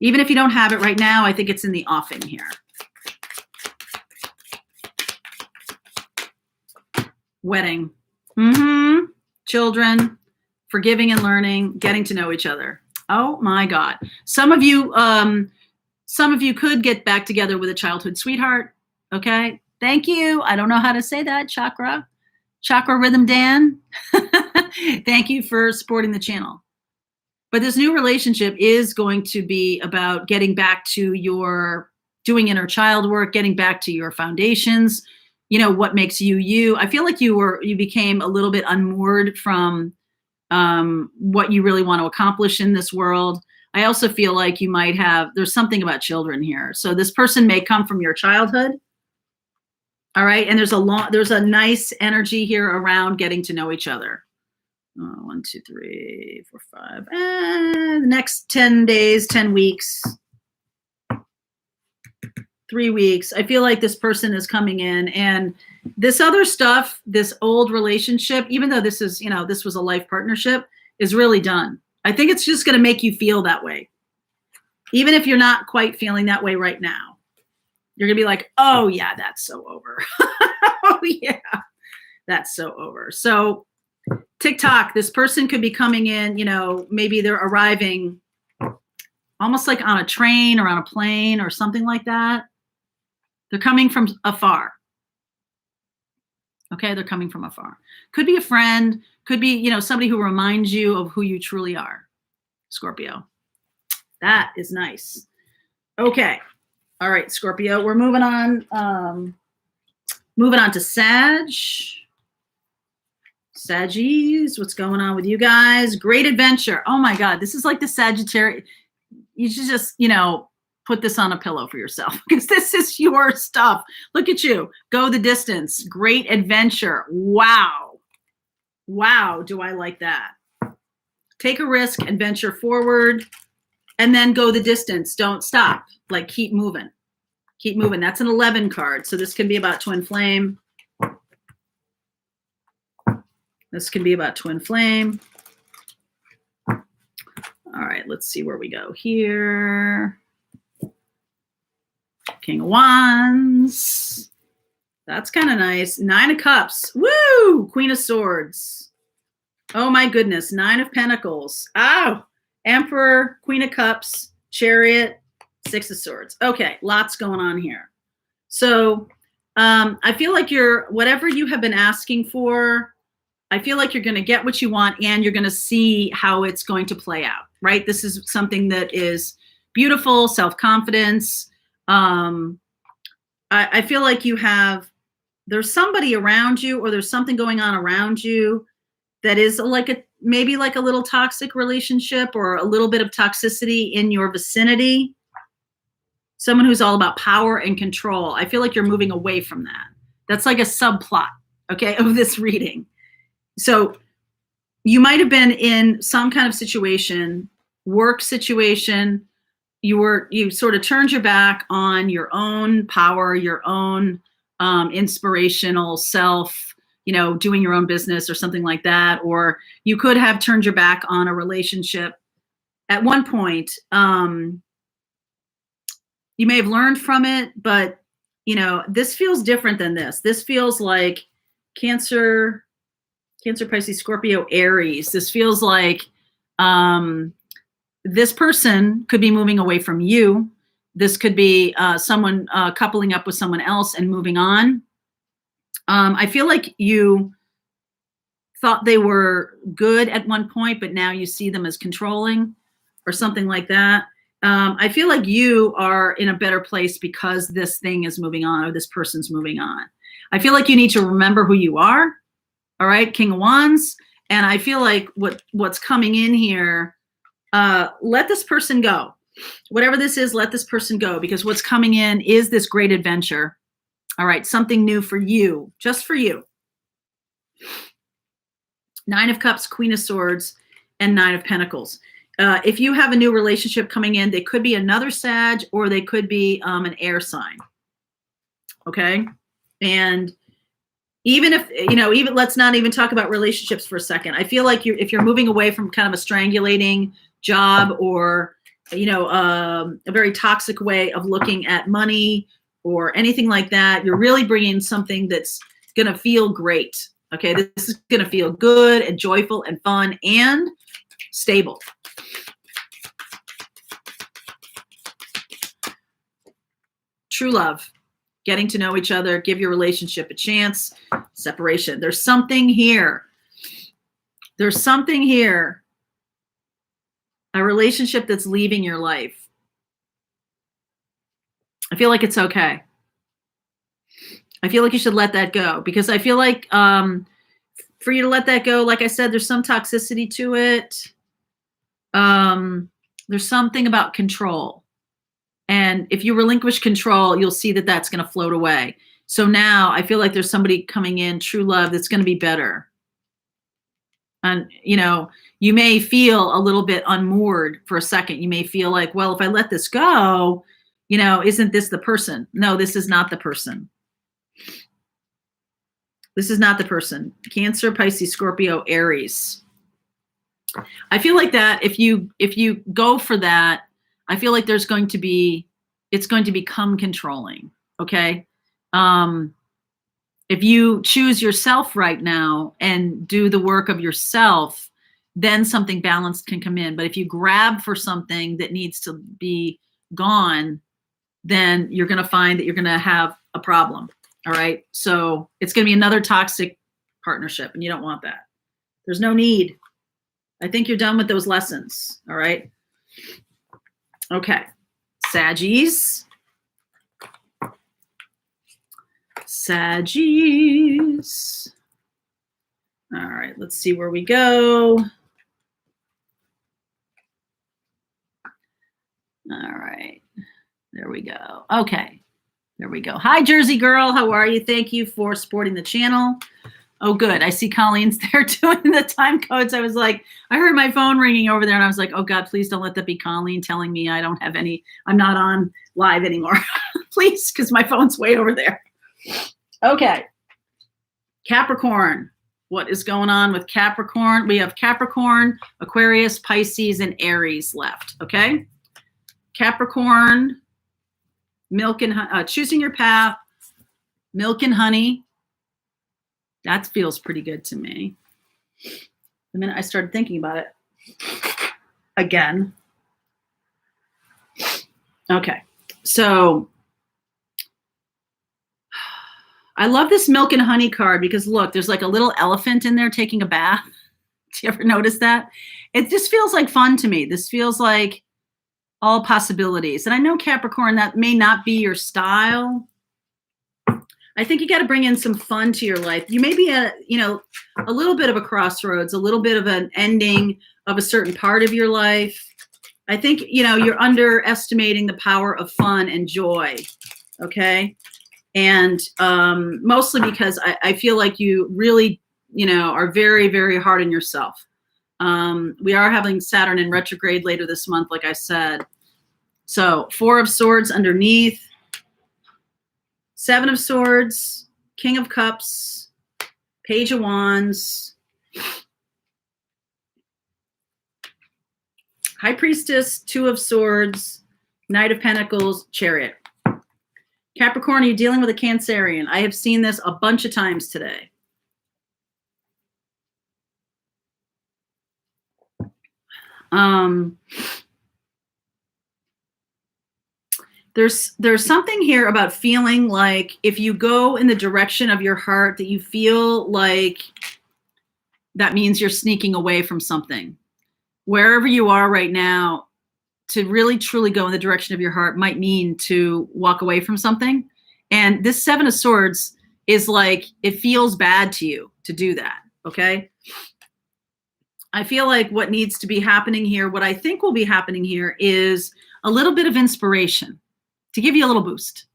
Even if you don't have it right now, I think it's in the offing here. Wedding. Children, forgiving and learning, getting to know each other. Oh my God. Some of you could get back together with a childhood sweetheart. Okay. Thank you. I don't know how to say that. Chakra Rhythm Dan. Thank you for supporting the channel. But this new relationship is going to be about getting back to doing inner child work, getting back to your foundations, what makes you you. I feel like you became a little bit unmoored from what you really want to accomplish in this world. I also feel like there's something about children here. So this person may come from your childhood. All right. And there's a nice energy here around getting to know each other. 1, 2, 3, 4, 5. The next 10 days, 10 weeks, 3 weeks. I feel like this person is coming in, and this other stuff, this old relationship, even though this is, this was a life partnership, is really done. I think it's just going to make you feel that way. Even if you're not quite feeling that way right now, you're going to be like, oh yeah, that's so over. Oh yeah, that's so over. So TikTok, this person could be coming in, maybe they're arriving almost like on a train or on a plane or something like that. They're coming from afar. Okay, they're coming from afar. Could be a friend, could be, somebody who reminds you of who you truly are. Scorpio. That is nice. Okay. All right, Scorpio, we're moving on. Moving on to Saggies, what's going on with you guys? Great adventure. Oh my God, this is like the Sagittarius. You should just, put this on a pillow for yourself, because this is your stuff. Look at you. Go the distance. Great adventure. Wow. Wow, do I like that. Take a risk and venture forward, and then go the distance. Don't stop. Like, keep moving. Keep moving. That's an 11 card. So this can be about twin flame. This can be about twin flame. All right, let's see where we go here. King of Wands. That's kind of nice. 9 of Cups. Woo! Queen of Swords. Oh my goodness. 9 of Pentacles. Oh! Emperor, Queen of Cups, Chariot, 6 of Swords. Okay, lots going on here. So I feel like whatever you have been asking for, I feel like you're going to get what you want, and you're going to see how it's going to play out, right? This is something that is beautiful, self-confidence. I feel like there's somebody around you, or there's something going on around you that is maybe like a little toxic relationship, or a little bit of toxicity in your vicinity. Someone who's all about power and control. I feel like you're moving away from that. That's like a subplot, okay, of this reading. So you might have been in some kind of situation, work situation, you sort of turned your back on your own power, your own inspirational self, doing your own business or something like that. Or you could have turned your back on a relationship at one point. You may have learned from it, but this feels different than this. This feels like Cancer, Pisces, Scorpio, Aries. This feels like this person could be moving away from you. This could be someone coupling up with someone else and moving on. I feel like you thought they were good at one point, but now you see them as controlling or something like that. I feel like you are in a better place because this thing is moving on or this person's moving on. I feel like you need to remember who you are. All right, King of Wands. And I feel like what's coming in here, let this person go. Whatever this is, let this person go, because what's coming in is this great adventure. All right, something new for you, just for you. Nine of Cups, Queen of Swords, and Nine of Pentacles. If you have a new relationship coming in, they could be another Sag or they could be an air sign. Okay. And even if, even let's not even talk about relationships for a second. I feel like if you're moving away from kind of a strangulating job or, a very toxic way of looking at money or anything like that, you're really bringing something that's going to feel great. Okay. This is going to feel good and joyful and fun and stable. True love, getting to know each other, give your relationship a chance, separation. There's something here. There's something here. A relationship that's leaving your life. I feel like it's okay. I feel like you should let that go, because I feel like for you to let that go, like I said, there's some toxicity to it. There's something about control. And if you relinquish control, you'll see that that's going to float away. So now I feel like there's somebody coming in, true love, that's going to be better. And, you may feel a little bit unmoored for a second. You may feel like, well, if I let this go, isn't this the person? No, this is not the person. This is not the person. Cancer, Pisces, Scorpio, Aries. I feel like that if you go for that, I feel like it's going to become controlling. Okay. If you choose yourself right now and do the work of yourself, then something balanced can come in. But if you grab for something that needs to be gone, then you're going to find that you're going to have a problem. All right. So it's going to be another toxic partnership, and you don't want that. There's no need. I think you're done with those lessons. All right. Okay. Saggies. All right. Let's see where we go. All right. There we go. Okay. There we go. Hi, Jersey girl. How are you? Thank you for supporting the channel. Oh, good. I see Colleen's there doing the time codes. I was like, I heard my phone ringing over there and I was like, oh God, please don't let that be Colleen telling me I'm not on live anymore. Please, because my phone's way over there. Okay. Capricorn. What is going on with Capricorn? We have Capricorn, Aquarius, Pisces, and Aries left. Okay. Capricorn, milk and choosing your path, milk and honey. That feels pretty good to me. The minute I started thinking about it again. Okay. So I love this milk and honey card because look, there's like a little elephant in there taking a bath. Do you ever notice that? It just feels like fun to me. This feels like all possibilities. And I know Capricorn, that may not be your style. I think you got to bring in some fun to your life. You may be at, a little bit of a crossroads, a little bit of an ending of a certain part of your life. I think, you're underestimating the power of fun and joy. Okay. And mostly because I feel like you really, are very, very hard on yourself. We are having Saturn in retrograde later this month, like I said. So 4 of Swords underneath, 7 of Swords, King of Cups, Page of Wands, High Priestess, 2 of Swords, Knight of Pentacles, Chariot. Capricorn, are you dealing with a Cancerian? I have seen this a bunch of times today. There's something here about feeling like if you go in the direction of your heart, that you feel like that means you're sneaking away from something. Wherever you are right now, to really truly go in the direction of your heart might mean to walk away from something. And this 7 of Swords is like, it feels bad to you to do that, okay? I feel like what needs to be happening here, what I think will be happening here, is a little bit of inspiration to give you a little boost,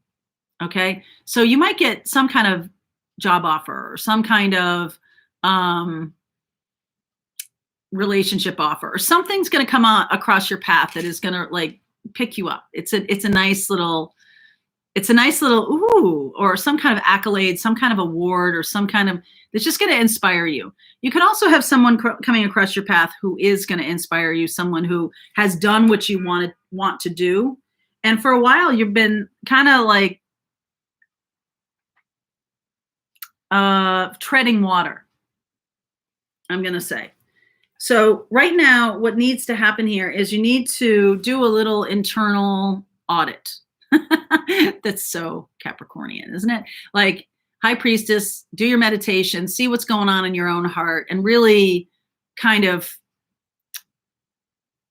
okay? So you might get some kind of job offer or some kind of relationship offer, or something's going to come across your path that is going to like pick you up. It's a nice little ooh, or some kind of accolade, some kind of award, or some kind of, it's just going to inspire you. You could also have someone coming across your path who is going to inspire you, someone who has done what you want to do. And for a while, you've been kind of like treading water, I'm going to say. So right now, what needs to happen here is you need to do a little internal audit. That's so Capricornian, isn't it? Like, High Priestess, do your meditation, see what's going on in your own heart, and really kind of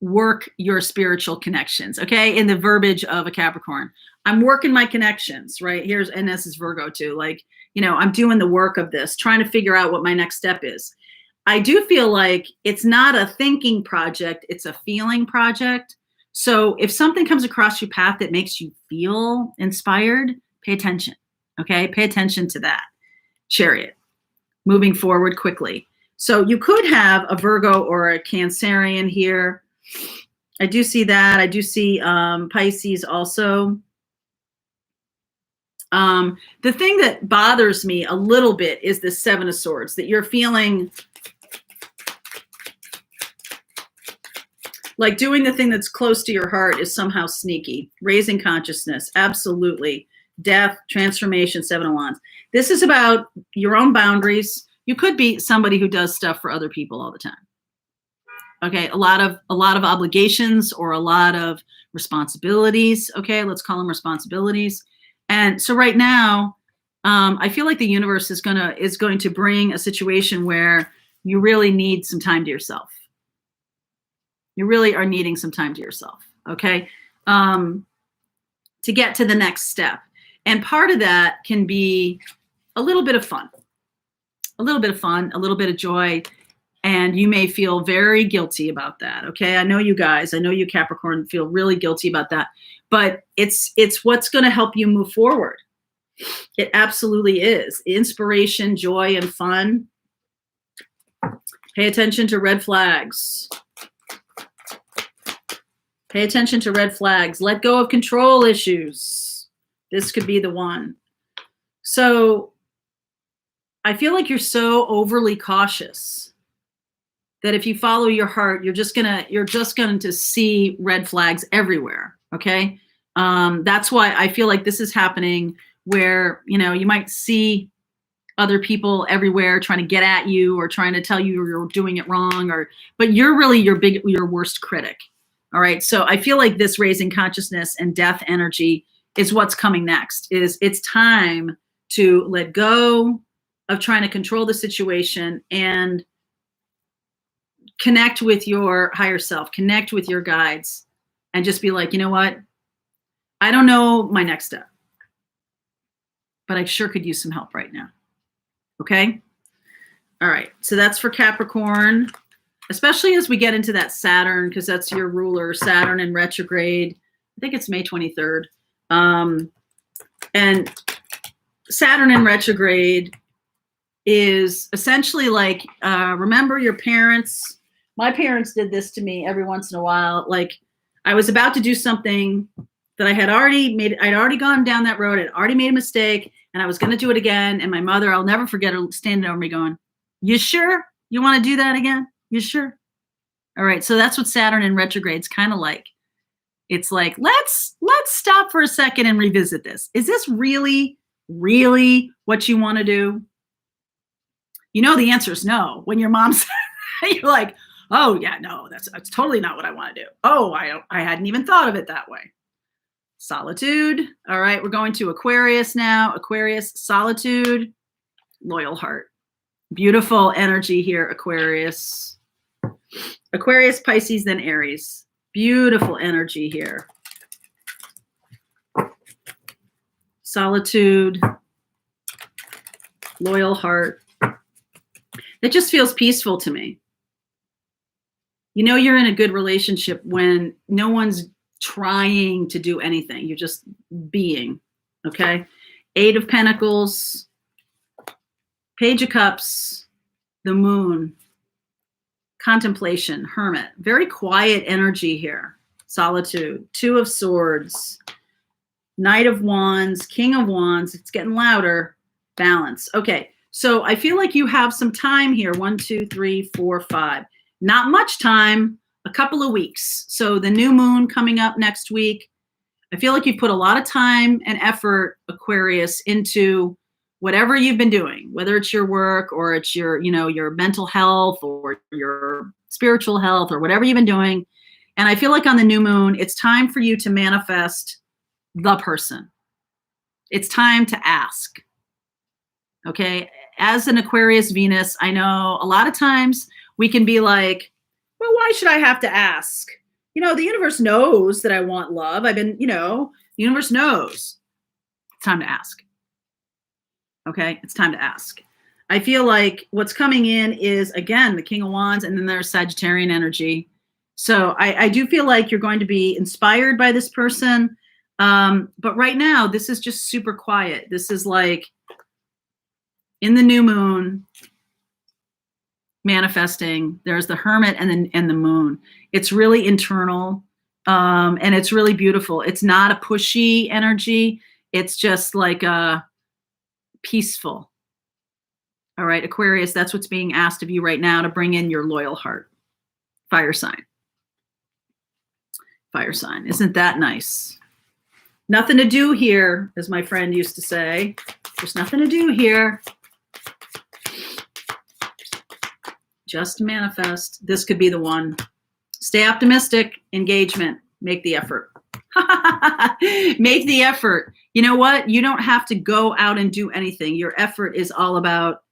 work your spiritual connections, okay? In the verbiage of a Capricorn. I'm working my connections, right? And this is Virgo too. Like, I'm doing the work of this, trying to figure out what my next step is. I do feel like it's not a thinking project, it's a feeling project. So if something comes across your path that makes you feel inspired, pay attention, okay? Pay attention to that. Chariot, moving forward quickly. So you could have a Virgo or a Cancerian here. I do see that. I do see Pisces also. The thing that bothers me a little bit is the 7 of Swords, that you're feeling like doing the thing that's close to your heart is somehow sneaky. Raising consciousness, absolutely. Death, transformation, 7 of Wands. This is about your own boundaries. You could be somebody who does stuff for other people all the time. Okay, a lot of obligations or a lot of responsibilities. Okay, let's call them responsibilities. And so right now, I feel like the universe is going to bring a situation where you really need some time to yourself. You really are needing some time to yourself, okay, to get to the next step. And part of that can be a little bit of fun, a little bit of joy, and you may feel very guilty about that, okay? I know you Capricorn feel really guilty about that, but it's what's going to help you move forward. It absolutely is. Inspiration, joy, and fun. Pay attention to red flags. Pay attention to red flags. Let go of control issues. This could be the one. So I feel like you're so overly cautious that if you follow your heart, you're just going to see red flags everywhere. Okay. That's why I feel like this is happening where, you might see other people everywhere trying to get at you or trying to tell you you're doing it wrong, but you're really your worst critic. All right. So I feel like this raising consciousness and death energy is what's coming next. It's time to let go of trying to control the situation and connect with your higher self, connect with your guides, and just be like, you know what? I don't know my next step, but I sure could use some help right now. Okay. All right. So that's for Capricorn. Especially as we get into that Saturn, because that's your ruler, Saturn in retrograde. I think it's May 23rd. And Saturn in retrograde is essentially like, remember your parents. My parents did this to me every once in a while. Like, I was about to do something that I had already made. I'd already gone down that road. I'd already made a mistake, and I was going to do it again. And my mother, I'll never forget her standing over me going, "You sure you want to do that again? You sure?" All right. So that's what Saturn in retrograde's kind of like. It's like, let's stop for a second and revisit this. Is this really what you want to do? You know, the answer is no. When your mom said, you're like, oh yeah, no, that's totally not what I want to do. Oh, I hadn't even thought of it that way. Solitude. All right, we're going to Aquarius now. Aquarius, solitude, loyal heart. Beautiful energy here, Aquarius. Aquarius, Pisces, then Aries. Beautiful energy here. Solitude, loyal heart. It just feels peaceful to me. You know you're in a good relationship when no one's trying to do anything. You're just being, okay? 8 of Pentacles, Page of Cups, the Moon, contemplation, Hermit. Very quiet energy here. Solitude, 2 of Swords, Knight of Wands, King of Wands. It's getting louder. Balance. Okay, so I feel like you have some time here. 1, 2, 3, 4, 5. Not much time, a couple of weeks. So the new moon coming up next week. I feel like you've put a lot of time and effort, Aquarius, into whatever you've been doing, whether it's your work or it's your, you know, your mental health or your spiritual health or whatever you've been doing. And I feel like on the new moon, it's time for you to manifest the person. It's time to ask. Okay. As an Aquarius Venus, I know a lot of times we can be like, well, why should I have to ask? You know, the universe knows that I want love. The universe knows. It's time to ask. Okay. It's time to ask. I feel like what's coming in is, again, the King of Wands, and then there's Sagittarian energy. So I do feel like you're going to be inspired by this person. But right now, this is just super quiet. This is like in the new moon, manifesting. There's the Hermit and the Moon. It's really internal, and it's really beautiful. It's not a pushy energy. It's just like a peaceful. All right, Aquarius, that's what's being asked of you right now, to bring in your loyal heart. Fire sign. Fire sign. Isn't that nice? Nothing to do here, as my friend used to say. There's nothing to do here. Just manifest. This could be the one. Stay optimistic. Engagement. Make the effort. Make the effort. You know what? You don't have to go out and do anything. Your effort is all about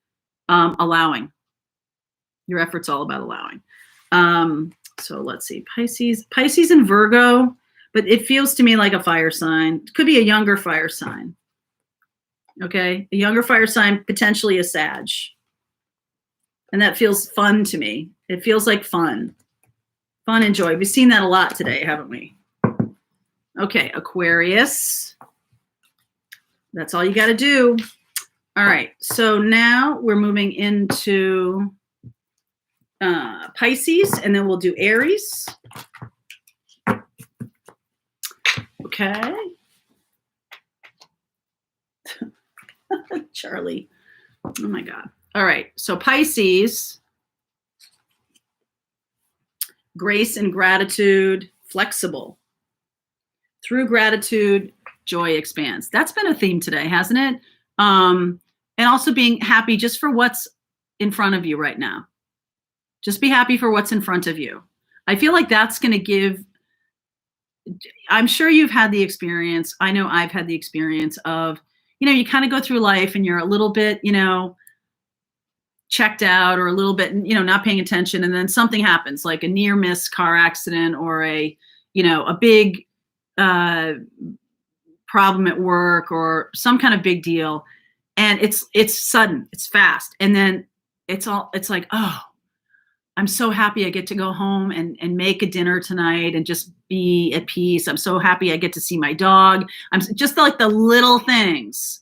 allowing. Your effort's all about allowing. So let's see. Pisces and Virgo, but it feels to me like a fire sign. It could be a younger fire sign. Okay. A younger fire sign, potentially a Sag. And that feels fun to me. It feels like fun. Fun and joy. We've seen that a lot today, haven't we? Okay, Aquarius. That's all you got to do. All right, so now we're moving into Pisces, and then we'll do Aries. Okay. Charlie. Oh, my God. All right, so Pisces, grace and gratitude, flexible. Through gratitude, joy expands. That's been a theme today, hasn't it? And also being happy just for what's in front of you right now. Just be happy for what's in front of you. I feel like that's going to give, I'm sure you've had the experience. I know I've had the experience of, you kind of go through life and you're a little bit, checked out or a little bit, not paying attention. And then something happens, like a near miss car accident or a big problem at work or some kind of big deal. And it's sudden, it's fast. And then it's like, oh, I'm so happy I get to go home and make a dinner tonight and just be at peace. I'm so happy I get to see my dog. I'm just like the little things.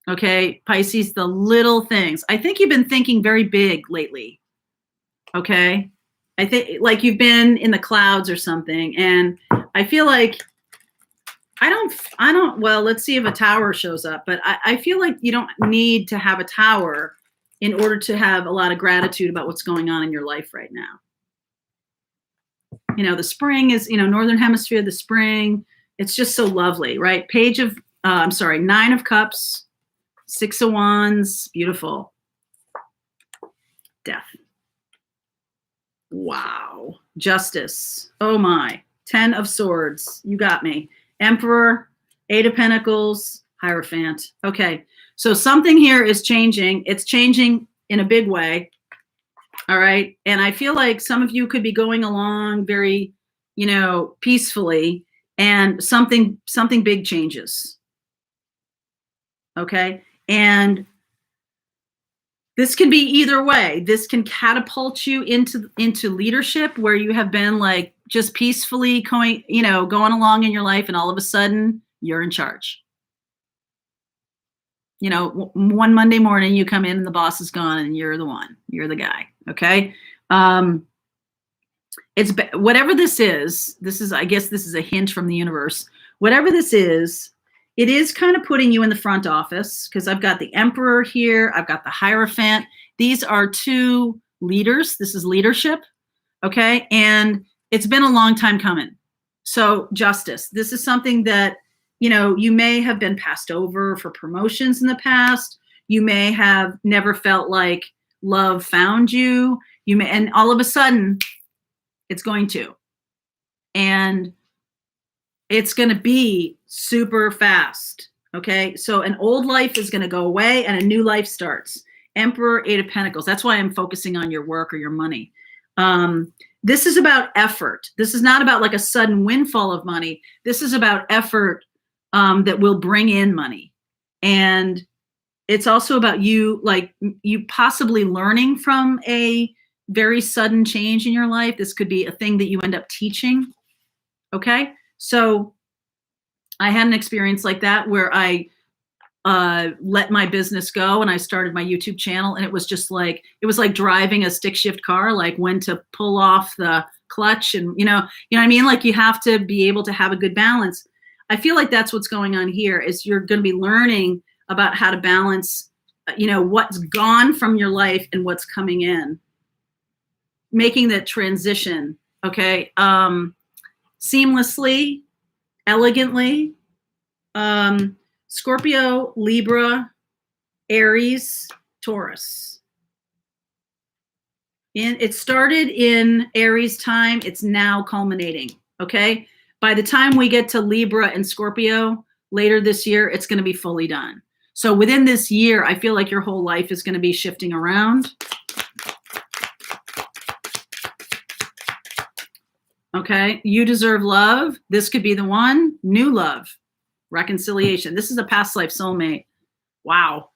Okay, Pisces, the little things. I think you've been thinking very big lately. Okay, I think like you've been in the clouds or something. And I feel like well, let's see if a tower shows up, but I feel like you don't need to have a tower in order to have a lot of gratitude about what's going on in your life right now. You know, the spring is, you know, Northern Hemisphere, the spring, it's just so lovely, right? Nine of Cups, Six of Wands, beautiful. Death. Wow. Justice. Oh my. 10 of Swords. You got me. Emperor, 8 of Pentacles, Hierophant. Okay. So something here is changing. It's changing in a big way. All right. And I feel like some of you could be going along very, you know, peacefully, and something big changes. Okay. And this can be either way. This can catapult you into leadership, where you have been like just peacefully going along in your life, and all of a sudden you're in charge. You know, one Monday morning you come in and the boss is gone and you're the guy. Okay. It's whatever this is, I guess this is a hint from the universe. Whatever this is, it is kind of putting you in the front office, because I've got the Emperor here. I've got the Hierophant. These are 2 leaders. This is leadership. Okay. And it's been a long time coming. So justice, this is something that, you know, you may have been passed over for promotions in the past. You may have never felt like love found you. And all of a sudden it's going to, and it's going to be super fast. Okay. So an old life is going to go away and a new life starts. Emperor, 8 of Pentacles. That's why I'm focusing on your work or your money. This is about effort. This is not about like a sudden windfall of money. This is about effort that will bring in money. And it's also about you possibly learning from a very sudden change in your life. This could be a thing that you end up teaching. Okay. So I had an experience like that where I let my business go and I started my YouTube channel, and it was just like, it was like driving a stick shift car, like when to pull off the clutch, and you know what I mean? Like you have to be able to have a good balance. I feel like that's what's going on here, is you're going to be learning about how to balance, you know, what's gone from your life and what's coming in, making that transition. Okay. Seamlessly, elegantly. Scorpio, Libra, Aries, Taurus. It started in Aries time. It's now culminating. Okay. By the time we get to Libra and Scorpio later this year, it's going to be fully done. So within this year, I feel like your whole life is going to be shifting around. Okay. You deserve love. This could be the one. New love. Reconciliation. This is a past life soulmate. Wow.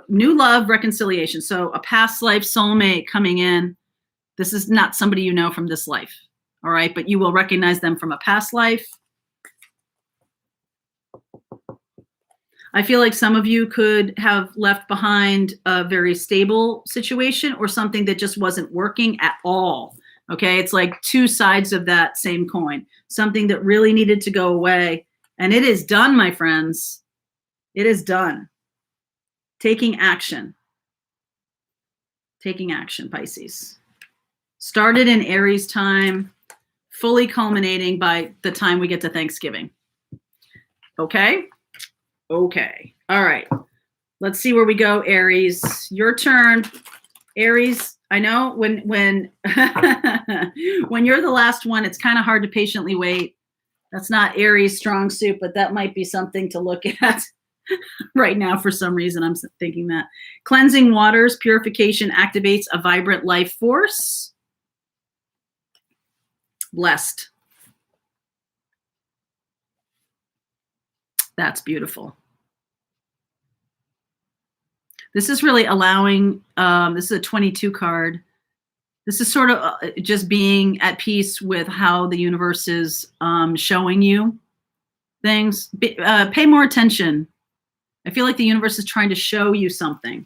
New love, reconciliation. So a past life soulmate coming in. This is not somebody you know from this life. All right. But you will recognize them from a past life. I feel like some of you could have left behind a very stable situation or something that just wasn't working at all. Okay. It's like 2 sides of that same coin. Something that really needed to go away. And it is done, my friends. It is done. Taking action. Taking action, Pisces. Started in Aries time, fully culminating by the time we get to Thanksgiving. Okay? Okay. All right. Let's see where we go, Aries. Your turn. Aries, I know when when you're the last one, it's kind of hard to patiently wait. That's not Aries' strong suit, but that might be something to look at right now for some reason. I'm thinking that. Cleansing waters, purification activates a vibrant life force. Blessed. That's beautiful. This is really allowing, this is a 22 card. This is sort of just being at peace with how the universe is showing you things. Pay more attention. I feel like the universe is trying to show you something.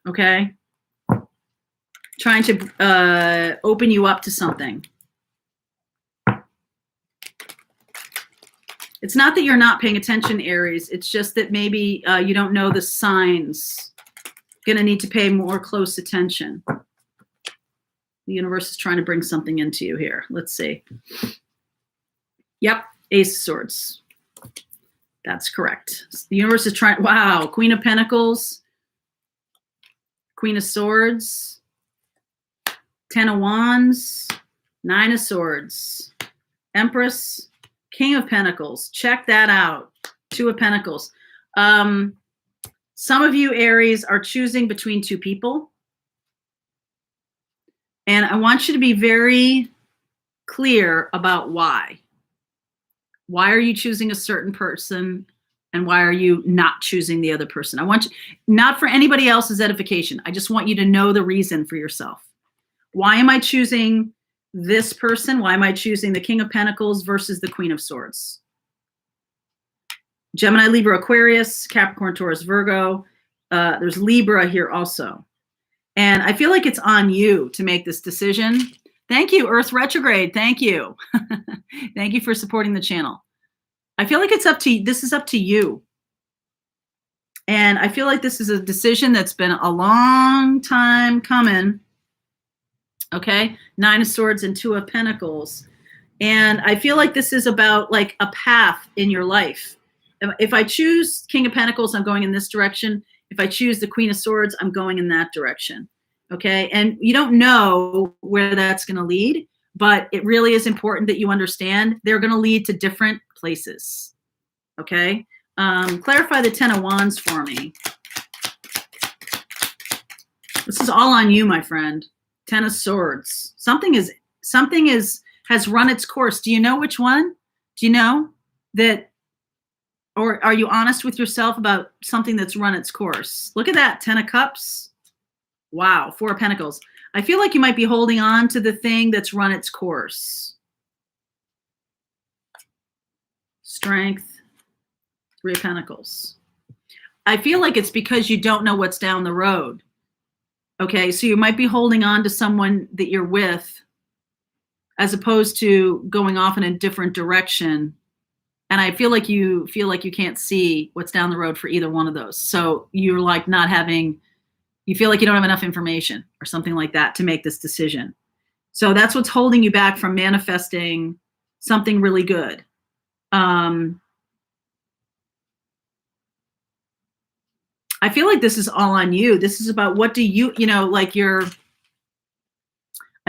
Okay. trying to open you up to something. It's not that you're not paying attention, Aries. It's just that maybe you don't know the signs. Going to need to pay more close attention. The universe is trying to bring something into you here. Let's see. Yep, Ace of Swords. That's correct. The universe is trying. Wow, Queen of Pentacles, Queen of Swords, Ten of Wands, Nine of Swords, Empress, King of Pentacles. Check that out. Two of Pentacles. Some of you, Aries, are choosing between two people. And I want you to be very clear about why. Why are you choosing a certain person? And why are you not choosing the other person? I want you, not for anybody else's edification. I just want you to know the reason for yourself. Why am I choosing this person? Why am I choosing the King of Pentacles versus the Queen of Swords? Gemini, Libra, Aquarius, Capricorn, Taurus, Virgo. There's Libra here also. And I feel like it's on you to make this decision. Thank you, Earth Retrograde. Thank you. Thank you for supporting the channel. I feel like it's up to, this is up to you. And I feel like this is a decision that's been a long time coming. Okay, Nine of Swords and Two of Pentacles. And I feel like this is about like a path in your life. If I choose King of Pentacles, I'm going in this direction. If I choose the Queen of Swords, I'm going in that direction. Okay, and you don't know where that's going to lead, but it really is important that you understand they're going to lead to different places. Okay, clarify the Ten of Wands for me. This is all on you, my friend. Ten of Swords. Something has run its course. Do you know which one? Do you know that, or are you honest with yourself about something that's run its course? Look at that, Ten of Cups. Wow, Four of Pentacles. I feel like you might be holding on to the thing that's run its course. Strength, Three of Pentacles. I feel like it's because you don't know what's down the road. Okay, so you might be holding on to someone that you're with as opposed to going off in a different direction. And I feel like you can't see what's down the road for either one of those. So you're like not having, you feel like you don't have enough information or something like that to make this decision. So that's what's holding you back from manifesting something really good. I feel like this is all on you. This is about what do you, like I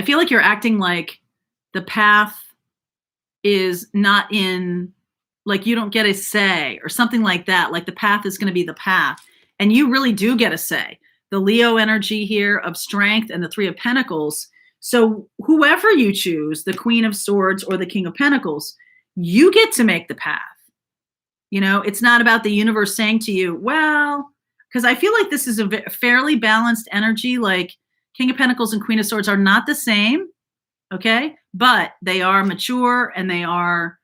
feel like you're acting like the path is not in, like you don't get a say or something like that. Like the path is going to be the path. And you really do get a say. The Leo energy here of Strength and the Three of Pentacles. So whoever you choose, the Queen of Swords or the King of Pentacles, you get to make the path. It's not about the universe saying to you, well, because I feel like this is a fairly balanced energy. Like King of Pentacles and Queen of Swords are not the same, okay? But they are mature and they are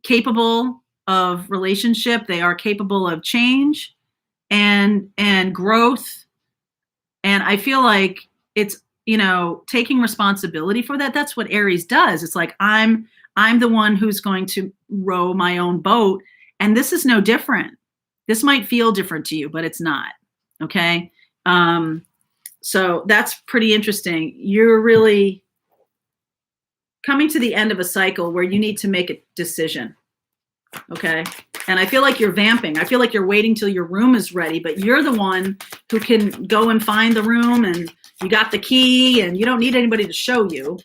capable of relationship. They are capable of change and growth. And I feel like it's, taking responsibility for that. That's what Aries does. It's like, I'm the one who's going to row my own boat. And this is no different. This might feel different to you, but it's not. Okay. So that's pretty interesting. You're really coming to the end of a cycle where you need to make a decision. Okay. And I feel like you're vamping. I feel like you're waiting till your room is ready, but you're the one who can go and find the room and you got the key and you don't need anybody to show you.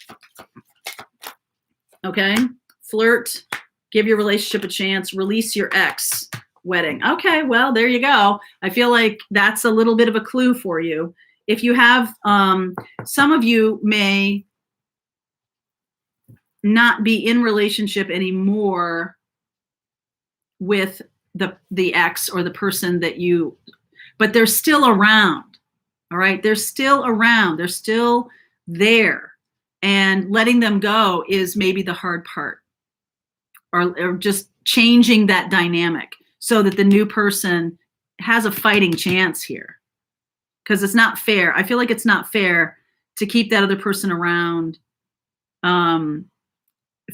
Okay. Flirt, give your relationship a chance, release your ex. Wedding. Okay, well, there you go. I feel like that's a little bit of a clue for you. If you have, some of you may not be in relationship anymore with the ex or the person that you, but they're still around. All right, they're still around. They're still there, and letting them go is maybe the hard part, or just changing that dynamic so that the new person has a fighting chance here. because it's not fair. I feel like it's not fair to keep that other person around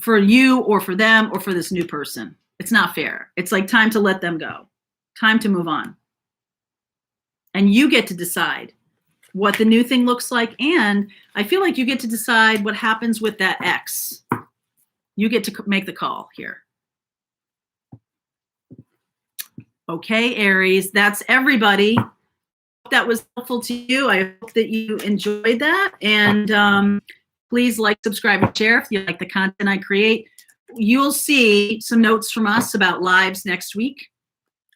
for you or for them or for this new person. It's not fair. It's like time to let them go. Time to move on. And you get to decide what the new thing looks like. And I feel like you get to decide what happens with that ex. You get to make the call here. Okay, Aries, that's everybody. Hope that was helpful to you. I hope that you enjoyed that. And please like, subscribe, and share if you like the content I create. You'll see some notes from us about lives next week.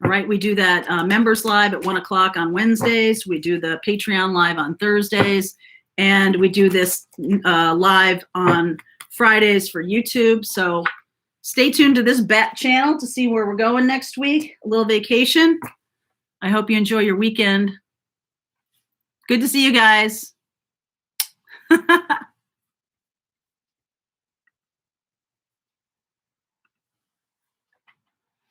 All right, we do that members live at 1 o'clock on Wednesdays. We do the Patreon live on Thursdays. And we do this live on Fridays for YouTube. So stay tuned to this bat channel to see where we're going next week. A little vacation. I hope you enjoy your weekend. Good to see you guys.